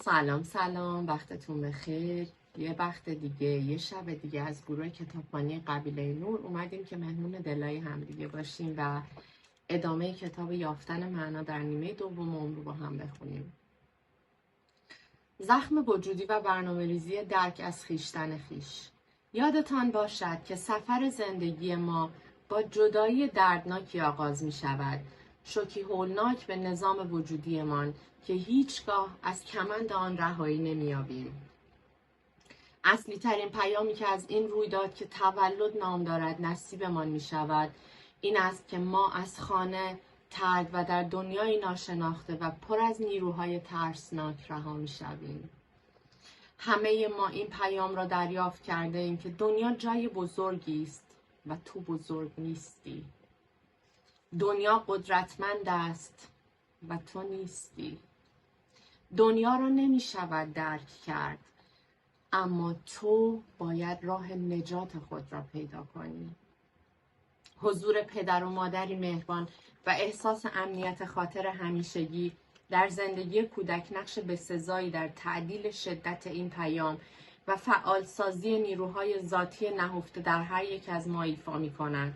سلام وقتتون بخیر. یه وقت دیگه، یه شب دیگه از گروه کتابخوانی قبیله نور اومدیم که مهمون دلای هم دیگه باشیم و ادامه کتاب یافتن معنا در نیمه دوم عمر رو با هم بخونیم. زخم وجودی و برنامه‌ریزی درک از خویشتن خویش. یادتان باشد که سفر زندگی ما با جدایی دردناکی آغاز می شود، شوکی هولناک به نظام وجودیمان که هیچگاه از کمند آن رهایی نمی‌یابیم. اصلی ترین پیامی که از این رویداد که تولد نام دارد نصیبمان می شود این است که ما از خانه ترد و در دنیای ناشناخته و پر از نیروهای ترسناک رها می شویم. همه ما این پیام را دریافت کرده ایم که دنیا جای بزرگی است و تو بزرگ نیستی. دنیا قدرتمند است و تو نیستی. دنیا را نمی شود درک کرد، اما تو باید راه نجات خود را پیدا کنی. حضور پدر و مادری مهربان و احساس امنیت خاطر همیشگی در زندگی کودک نقش بسزایی در تعدیل شدت این پیام و فعالسازی نیروهای ذاتی نهفته در هر یک از ما ایفا می‌کند.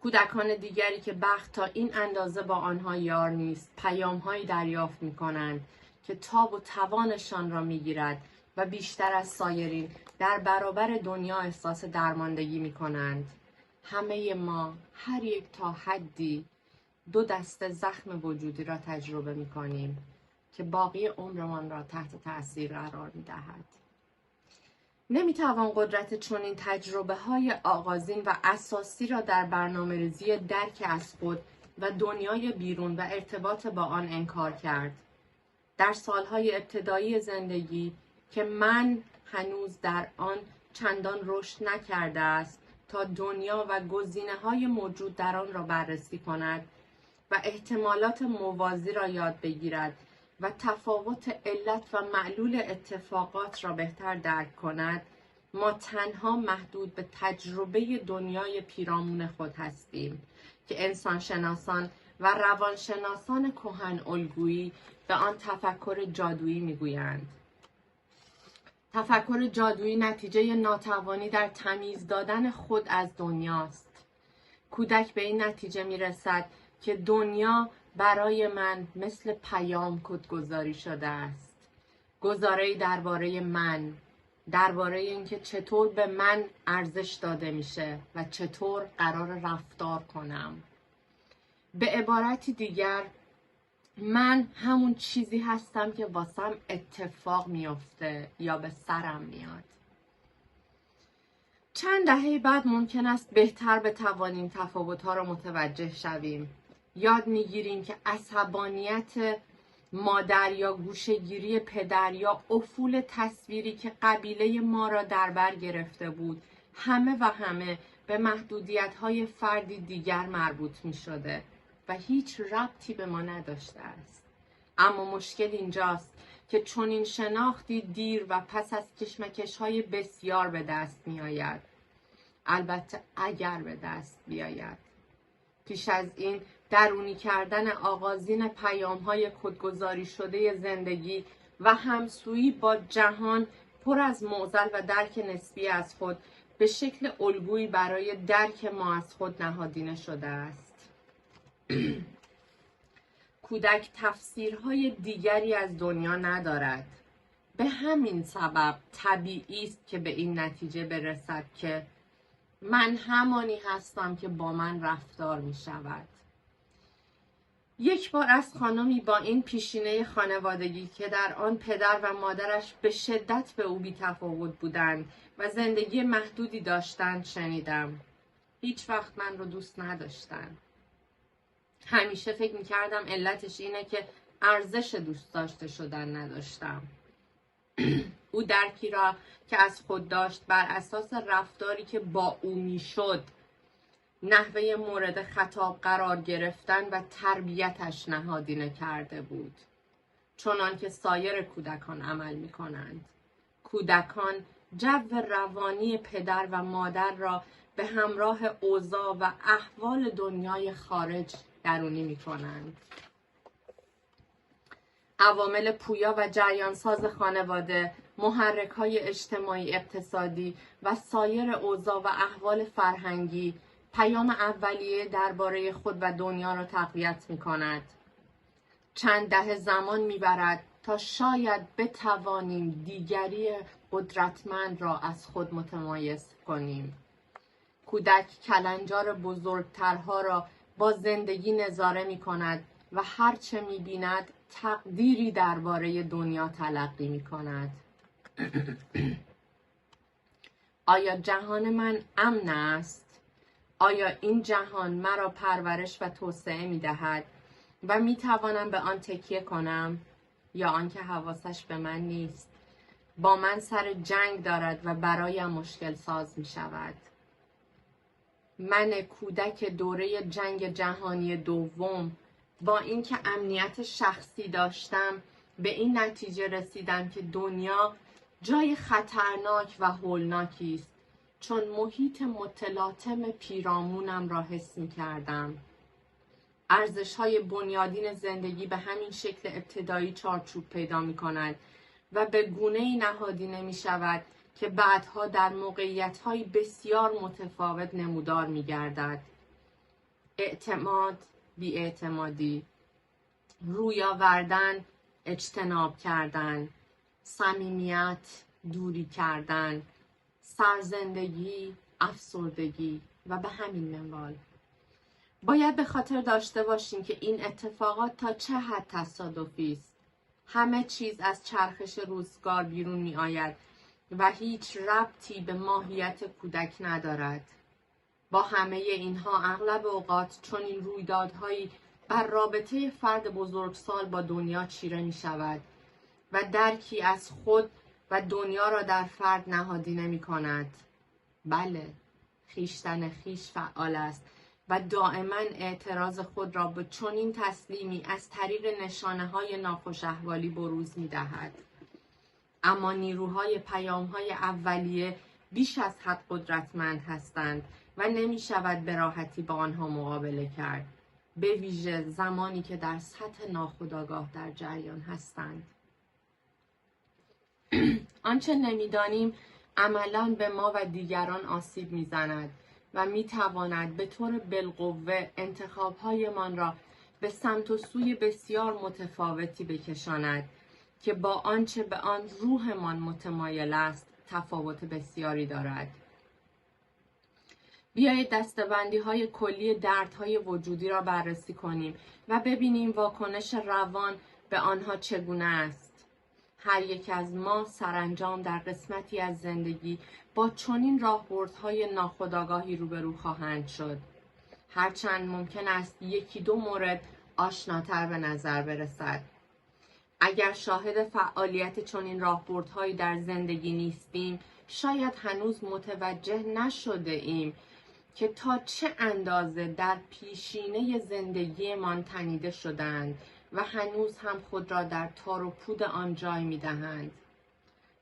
کودکان دیگری که بخت تا این اندازه با آنها یار نیست، پیام‌هایی دریافت می‌کنند که تاب و توانشان را می‌گیرد و بیشتر از سایرین در برابر دنیا احساس درماندگی می‌کنند. همه ما هر یک تا حدی دو دسته زخم وجودی را تجربه می‌کنیم که باقی عمرمان را تحت تأثیر قرار می‌دهد. نمیتوان قدرت چنین تجربه‌های آغازین و اساسی را در برنامه‌ریزی درک از خود و دنیای بیرون و ارتباط با آن انکار کرد. در سالهای ابتدایی زندگی که من هنوز در آن چندان رشد نکرده است تا دنیا و گزینه‌های موجود در آن را بررسی کند و احتمالات موازی را یاد بگیرد و تفاوت علت و معلول اتفاقات را بهتر درک کند، ما تنها محدود به تجربه دنیای پیرامون خود هستیم که انسانشناسان و روانشناسان کهن الگویی به آن تفکر جادویی میگویند. تفکر جادویی نتیجه ناتوانی در تمیز دادن خود از دنیاست. کودک به این نتیجه میرسد که دنیا برای من مثل پیام کدگذاری شده است. گزاره‌ای درباره من، درباره اینکه چطور به من ارزش داده میشه و چطور قرار رفتار کنم. به عبارتی دیگر، من همون چیزی هستم که واسم اتفاق میفته یا به سرم میاد. چند دهه بعد ممکن است بهتر بتوانیم تفاوت‌ها را متوجه شویم. یاد میگیریم که عصبانیت مادر یا گوشه‌گیری پدر یا افول تصویری که قبیله ما را در بر گرفته بود همه به محدودیت‌های فردی دیگر مربوط می‌شده و هیچ ربطی به ما نداشته است. اما مشکل اینجاست که چنین شناختی دیر و پس از کشمکش‌های بسیار به دست می‌آید. البته اگر به دست بیاید. پیش از این درونی کردن آغازین پیام‌های کدگذاری شده زندگی و همسویی با جهان پر از معضل و درک نسبی از خود به شکل الگویی برای درک ما از خود نهادینه شده است. کودک تفسیرهای دیگری از دنیا ندارد. به همین سبب طبیعی است که به این نتیجه برسد که من همانی هستم که با من رفتار می شود. یک بار از خانمی با این پیشینه خانوادگی که در آن پدر و مادرش به شدت به او بی تفاوت بودند و زندگی محدودی داشتند شنیدم. هیچ وقت من رو دوست نداشتن. همیشه فکر می کردم علتش اینه که ارزش دوست داشته شدن نداشتم. او درکی را که از خود داشت بر اساس رفتاری که با او میشد، نحوه مورد خطاب قرار گرفتن و تربیتش نهادینه کرده بود، چنان که سایر کودکان عمل می کنند. کودکان جو روانی پدر و مادر را به همراه اوضاع و احوال دنیای خارج درونی می کنند. عوامل پویا و جریانساز خانواده، محرک‌های اجتماعی اقتصادی و سایر اوضاع و احوال فرهنگی پیام اولیه درباره خود و دنیا را تقویت می‌کند. چند دهه زمان می‌برد تا شاید بتوانیم دیگری قدرتمند را از خود متمایز کنیم. کودک کلنجار بزرگترها را با زندگی نظاره می‌کند و هرچه می‌بیند تقدیری درباره دنیا تلقی می‌کند. آیا جهان من امن است؟ آیا این جهان مرا پرورش و توسعه می‌دهد و می‌توانم به آن تکیه کنم، یا آنکه حواسش به من نیست، با من سر جنگ دارد و برایم مشکل ساز می‌شود؟ من کودک دوره جنگ جهانی دوم با اینکه امنیت شخصی داشتم به این نتیجه رسیدم که دنیا جای خطرناک و هولناکی است، چون محیط متلاطم پیرامونم را حس می‌کردم. ارزش‌های بنیادین زندگی به همین شکل ابتدایی چارچوب پیدا می‌کند و به گونه‌ای نهادینه می‌شود که بعدها در موقعیت‌های بسیار متفاوت نمودار می‌گردد. اعتماد، بی‌اعتمادی، روی آوردن، اجتناب کردن، صمیمیت، دوری کردن، سرزندگی، افسردگی و به همین منوال. باید به خاطر داشته باشیم که این اتفاقات تا چه حد تصادفی است. همه چیز از چرخش روزگار بیرون می آید و هیچ ربطی به ماهیت کودک ندارد. با همه اینها اغلب اوقات چون این رویدادهایی بر رابطه فرد بزرگسال با دنیا چیره می شود و درکی از خود و دنیا را در فرد نهادینه می کند. بله، خویشتن خویش فعال است و دائما اعتراض خود را به چنین تسلیمی از طریق نشانه‌های ناخوش احوالی بروز می‌دهد. اما نیروهای پیام‌های اولیه بیش از حد قدرتمند هستند و نمی‌شود به راحتی با آنها مقابله کرد، به ویژه زمانی که در سطح ناخودآگاه در جریان هستند. آنچه نمی‌دانیم عملاً به ما و دیگران آسیب می‌زند و می‌تواند به طور بالقوه انتخاب‌هایمان را به سمت و سوی بسیار متفاوتی بکشاند که با آنچه به آن روحمان متمایل است تفاوت بسیاری دارد. بیایید دسته‌بندی‌های کلی دردهای وجودی را بررسی کنیم و ببینیم واکنش روان به آنها چگونه است. هر یک از ما سرانجام در قسمتی از زندگی با چنین راهبردهای ناخودآگاهی روبرو خواهند شد. هرچند ممکن است یکی دو مورد آشناتر به نظر برسد. اگر شاهد فعالیت چنین راهبردهایی در زندگی نیستیم، شاید هنوز متوجه نشده ایم که تا چه اندازه در پیشینه زندگیمان تنیده شدند و هنوز هم خود را در تار و پود آن جای می‌دهند.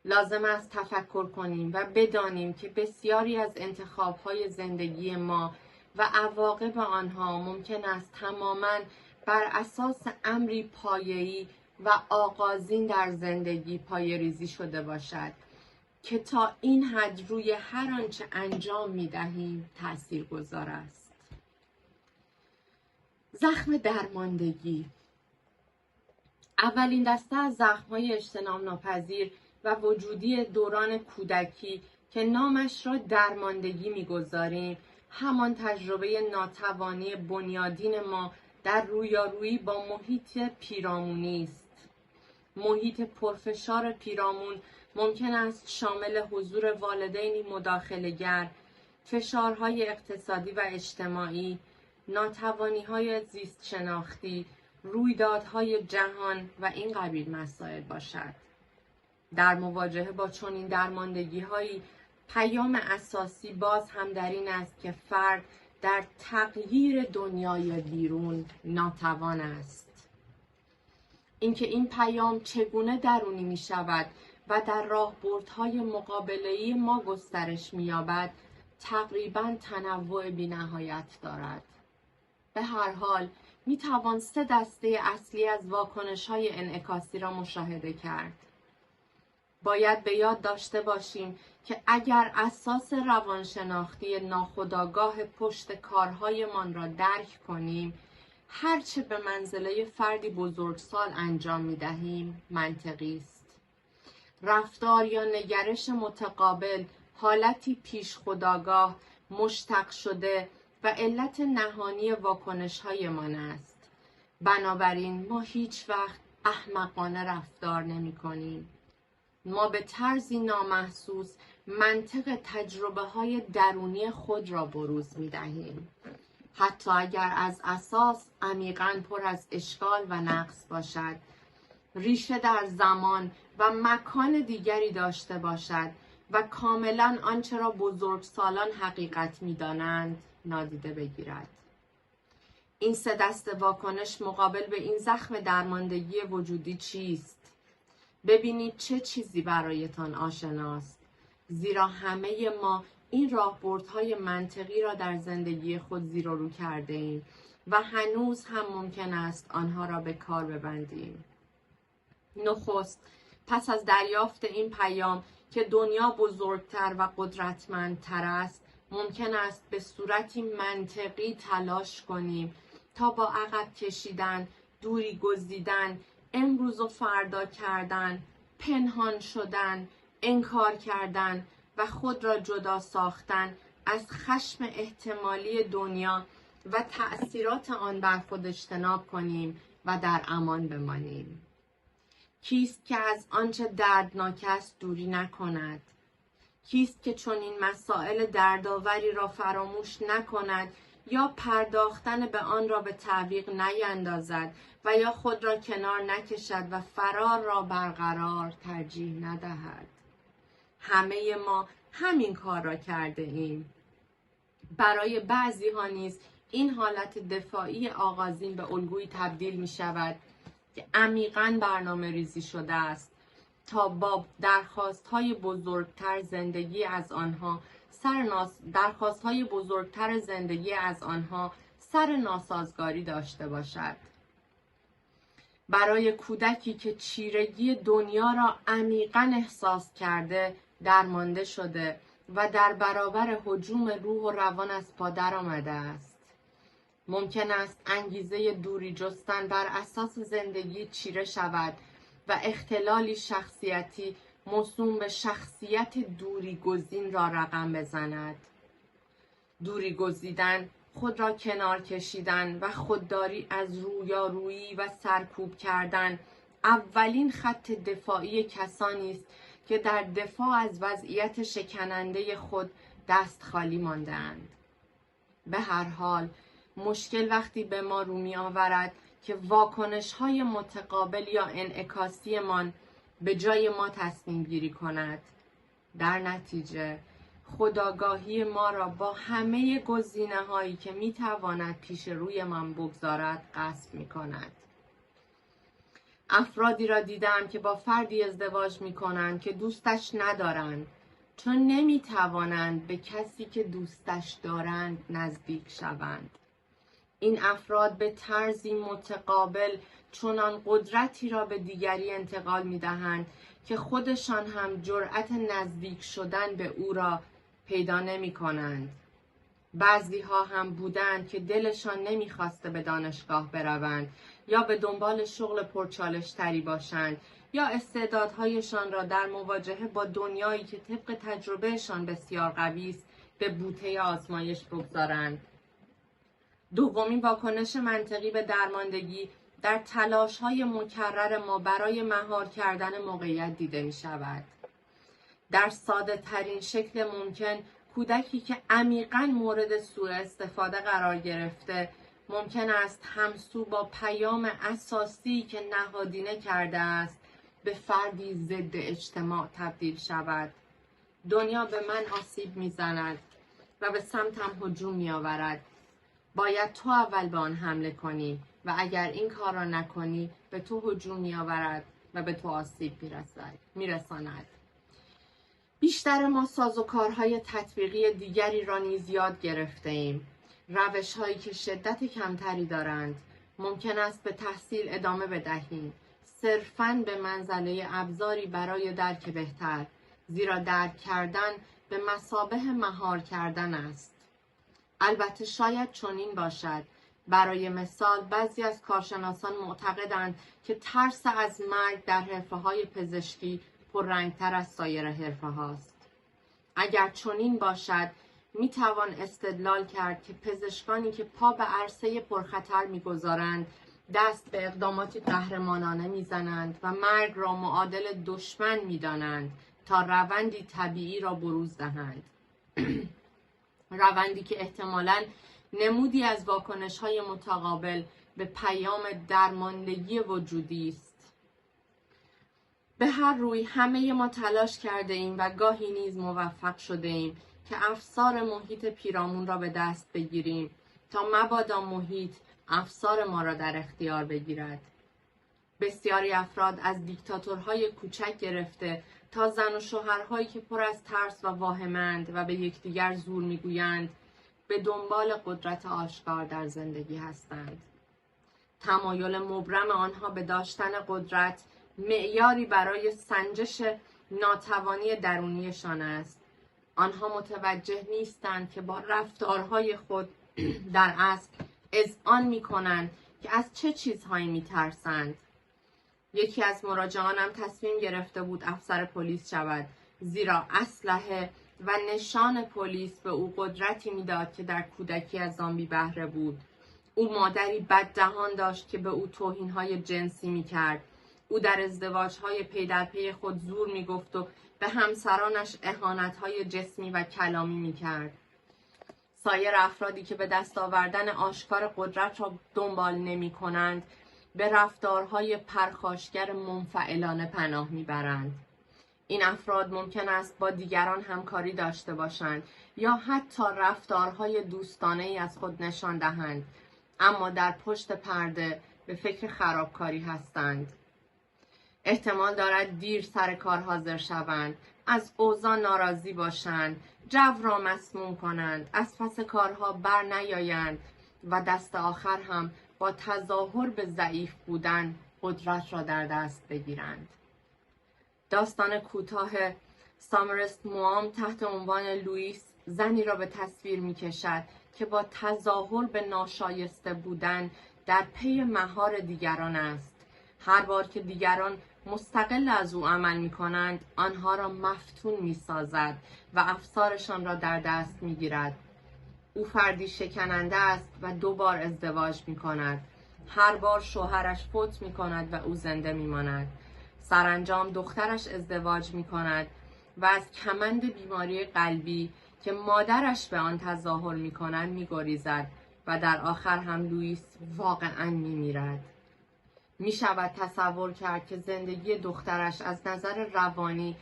لازم است تفکر کنیم و بدانیم که بسیاری از انتخاب‌های زندگی ما و عواقب آنها ممکن است تماماً بر اساس امری پایه‌ای و آغازین در زندگی پایه‌ریزی شده باشد که تا این حد روی هر آنچه انجام می‌دهیم تأثیرگذار است. زخم درماندگی. اولین دسته از زخم‌های اجتناب ناپذیر و وجودی دوران کودکی که نامش را درماندگی می‌گذاریم، همان تجربه ناتوانی بنیادین ما در رویارویی با محیط پیرامونی است. محیط پرفشار پیرامون ممکن است شامل حضور والدینی مداخله‌گر، فشارهای اقتصادی و اجتماعی، ناتوانی‌های زیست شناختی، رویدادهای جهان و این قبیل مسائل باشد. در مواجهه با چنین درماندگی‌هایی پیام اساسی باز هم در این است که فرد در تغییر دنیای بیرون ناتوان است. اینکه این پیام چگونه درونی می شود و در راهبردهای مقابله‌ای ما گسترش می یابد تقریباً تنوع بی‌نهایت دارد. به هر حال می توان 3 دسته اصلی از واکنش‌های انعکاسی را مشاهده کرد. باید به یاد داشته باشیم که اگر اساس روانشناختی ناخودآگاه پشت کارهایمان را درک کنیم، هرچه به منزله فردی بزرگسال انجام می دهیم منطقی است. رفتار یا نگرش متقابل حالتی پیش خودآگاه، مشتق شده و علت نهانی واکنش‌هایمان است. بنابراین ما هیچ وقت احمقانه رفتار نمی‌کنیم. ما به طرزی نامحسوس منطق تجربه‌های درونی خود را بروز می‌دهیم، حتی اگر از اساس عمیقاً پر از اشکال و نقص باشد، ریشه در زمان و مکان دیگری داشته باشد و کاملاً آنچه را بزرگسالان حقیقت می‌دانند نادیده بگیرد. این 3 دسته واکنش مقابل به این زخم درماندگی وجودی چیست؟ ببینید چه چیزی برایتان آشناست، زیرا همه ما این راهبردهای منطقی را در زندگی خود زیر و رو کرده ایم و هنوز هم ممکن است آنها را به کار ببندیم. نخست، پس از دریافت این پیام که دنیا بزرگتر و قدرتمندتر است، ممکن است به صورتی منطقی تلاش کنیم تا با عقب کشیدن، دوری گزیدن، امروز و فردا کردن، پنهان شدن، انکار کردن و خود را جدا ساختن از خشم احتمالی دنیا و تأثیرات آن بر خود اجتناب کنیم و در امان بمانیم. کیست که از آنچه دردناک است دوری نکند؟ کیست که چنین مسائل دردآوری را فراموش نکند یا پرداختن به آن را به تعویق نیندازد و یا خود را کنار نکشد و فرار را برقرار ترجیح ندهد؟ همه ما همین کار را کرده ایم. برای بعضی ها نیز این حالت دفاعی آغازین به الگویی تبدیل می شود که عمیقاً برنامه ریزی شده است تا با درخواست‌های بزرگتر زندگی از آنها سر ناسازگاری داشته باشد. برای کودکی که چیرگی دنیا را عمیقاً احساس کرده، درمانده شده و در برابر هجوم روح و روان از پا درآمده است. ممکن است انگیزه دوری جستن بر اساس زندگی چیره شود و اختلالی شخصیتی موسوم به شخصیت دوری گزین را رقم بزند. دوری گزیدن، خود را کنار کشیدن و خودداری از رویارویی و سرکوب کردن اولین خط دفاعی کسانی است که در دفاع از وضعیت شکننده خود دست خالی مانده‌اند. به هر حال، مشکل وقتی به ما رو می آورد که واکنش‌های متقابل یا انعکاسیمان به جای ما تصمیم گیری کند. در نتیجه، خودآگاهی ما را با همه گزینه‌هایی که می تواند پیش روی من بگذارد غصب می کند. افرادی را دیدم که با فردی ازدواج می کنند که دوستش ندارند، چون نمی توانند به کسی که دوستش دارند نزدیک شوند. این افراد به طرزی متقابل چنان قدرتی را به دیگری انتقال می دهند که خودشان هم جرأت نزدیک شدن به او را پیدا نمی کنند. بعضی ها هم بودند که دلشان نمی خواسته به دانشگاه بروند یا به دنبال شغل پرچالش تری باشند یا استعدادهایشان را در مواجهه با دنیایی که طبق تجربهشان بسیار قوی است به بوته آزمایش بگذارند. دومین واکنش منطقی به درماندگی در تلاش‌های مکرر ما برای مهار کردن موقعیت دیده می شود. در ساده ترین شکل ممکن، کودکی که عمیقاً مورد سوء استفاده قرار گرفته، ممکن است همسو با پیام اساسی که نهادینه کرده است، به فردی ضد اجتماع تبدیل شود. دنیا به من آسیب می‌زند و به سمتم هجوم می‌آورد. باید تو اول به آن حمله کنی و اگر این کار را نکنی به تو هجوم می‌آورد و به تو آسیب می‌رساند. بیشتر ما سازوکارهای تطبیقی دیگری را نیز یاد گرفته ایم. روش‌هایی که شدت کمتری دارند. ممکن است به تحصیل ادامه بدهیم، صرفاً به منزله ابزاری برای درک بهتر، زیرا درک کردن به مثابه مهار کردن است. البته شاید چنین باشد. برای مثال بعضی از کارشناسان معتقدند که ترس از مرگ در حرفه‌های پزشکی پررنگتر از سایر حرفه‌هاست. اگر چنین باشد، میتوان استدلال کرد که پزشکانی که پا به عرصه پرخطر میگذارند دست به اقداماتی قهرمانانه میزنند و مرگ را معادل دشمن میدانند تا روندی طبیعی را بروز دهند. روندی که احتمالاً نمودی از واکنش‌های متقابل به پیام درماندگی وجودی است. به هر روی همه ما تلاش کرده ایم و گاهی نیز موفق شده ایم که افسار محیط پیرامون را به دست بگیریم تا مبادا محیط افسار ما را در اختیار بگیرد. بسیاری افراد از دیکتاتورهای کوچک گرفته تا زن و شوهرهایی که پر از ترس و واهمند و به یکدیگر زور میگویند به دنبال قدرت آشکار در زندگی هستند. تمایل مبرم آنها به داشتن قدرت معیاری برای سنجش ناتوانی درونیشان است. آنها متوجه نیستند که با رفتارهای خود در اصل اذعان می‌کنند که از چه چیزهایی می‌ترسند. یکی از مراجعانم تصمیم گرفته بود افسر پلیس شود، زیرا اسلحه و نشان پلیس به او قدرتی میداد که در کودکی از آن بی بهره بود. او مادری بددهان داشت که به او توهین‌های جنسی می‌کرد. او در ازدواج‌های پی در پی خود زور می‌گفت و به همسرانش اهانت‌های جسمی و کلامی می‌کرد. سایر افرادی که به دست آوردن آشکار قدرت را دنبال نمی‌کنند، به رفتارهای پرخاشگر منفعلانه پناه می‌برند. این افراد ممکن است با دیگران همکاری داشته باشند یا حتی رفتارهای دوستانه‌ای از خود نشان دهند، اما در پشت پرده به فکر خرابکاری هستند. احتمال دارد دیر سر کار حاضر شوند، از اوضاع ناراضی باشند، جو را مسموم کنند، از پس کارها بر نیایند و دست آخر هم با تظاهر به ضعیف بودن قدرت را در دست بگیرند. داستان کوتاه سامرست موام تحت عنوان لوئیس زنی را به تصویر می کشد که با تظاهر به ناشایسته بودن در پی مهار دیگران است. هر بار که دیگران مستقل از او عمل می کنند، آنها را مفتون می سازد و افسارشان را در دست می گیرد. او فردی شکننده است و 2 بار ازدواج می کند. هر بار شوهرش فوت می کند و او زنده می ماند. سرانجام دخترش ازدواج می کند و از کمند بیماری قلبی که مادرش به آن تظاهر می کند می گریزد و در آخر هم لوئیس واقعاً می میرد. می شود تصور کرد که زندگی دخترش از نظر روانی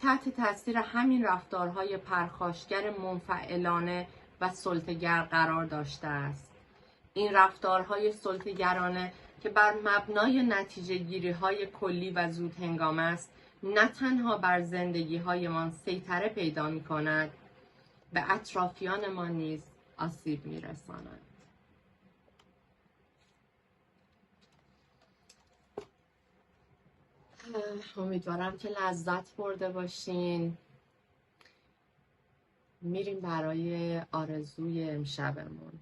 تحت تاثیر همین رفتارهای پرخاشگر منفعلانه و سلطه‌گر قرار داشته است. این رفتارهای سلطه‌گرانه که بر مبنای نتیجه گیری‌های کلی و زود هنگام است، نه تنها بر زندگی‌هایمان سیطره پیدا می‌کند، به اطرافیانمان نیز آسیب می‌رساند. امیدوارم که لذت برده باشین. میریم برای آرزوی امشبمون.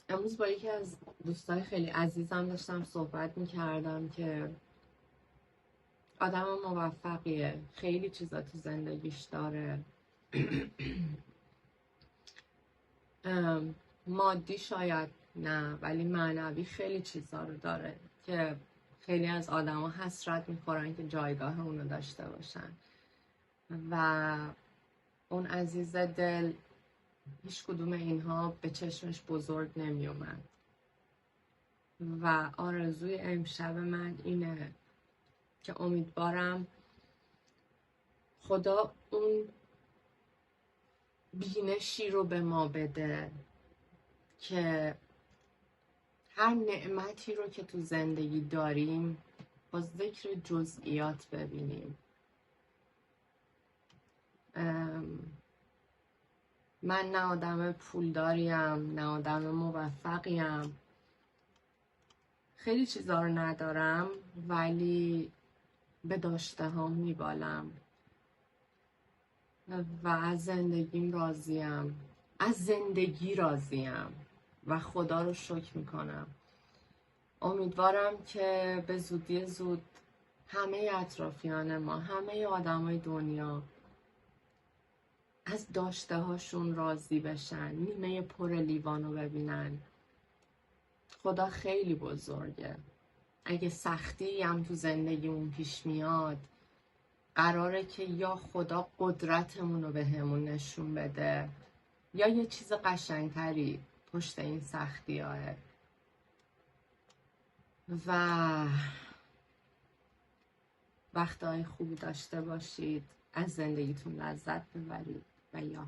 امروز با یکی از دوستای خیلی عزیزم داشتم صحبت میکردم که آدم موفقیه، خیلی چیزا تو زندگیش داره. مادی شاید نه، ولی معنوی خیلی چیزا رو داره که خیلی از آدم ها حسرت میخورن که جایگاه اونو داشته باشن و اون عزیز دل هیچ کدوم اینها به چشمش بزرگ نمی اومد و آرزوی امشب من اینه که امیدوارم خدا اون بینشی رو به ما بده که هر نعمتی رو که تو زندگی داریم با ذکر جزئیات ببینیم. من نه آدم پولداریم، نه آدم موفقیم، خیلی چیزا رو ندارم ولی به داشته هم میبالم و از زندگیم راضیم، از زندگی راضیم و خدا رو شکر میکنم. امیدوارم که به زودی زود همه اطرافیان ما، همه آدمای دنیا از داشته هاشون راضی بشن، نیمه پر لیوان رو ببینن. خدا خیلی بزرگه. اگه سختی هم تو زندگیمون پیش میاد، قراره که یا خدا قدرتمون رو به همون نشون بده یا یه چیز قشنگتری پشت این سختی هاه. و وقتهای خوبی داشته باشید، از زندگیتون لذت ببرید و یا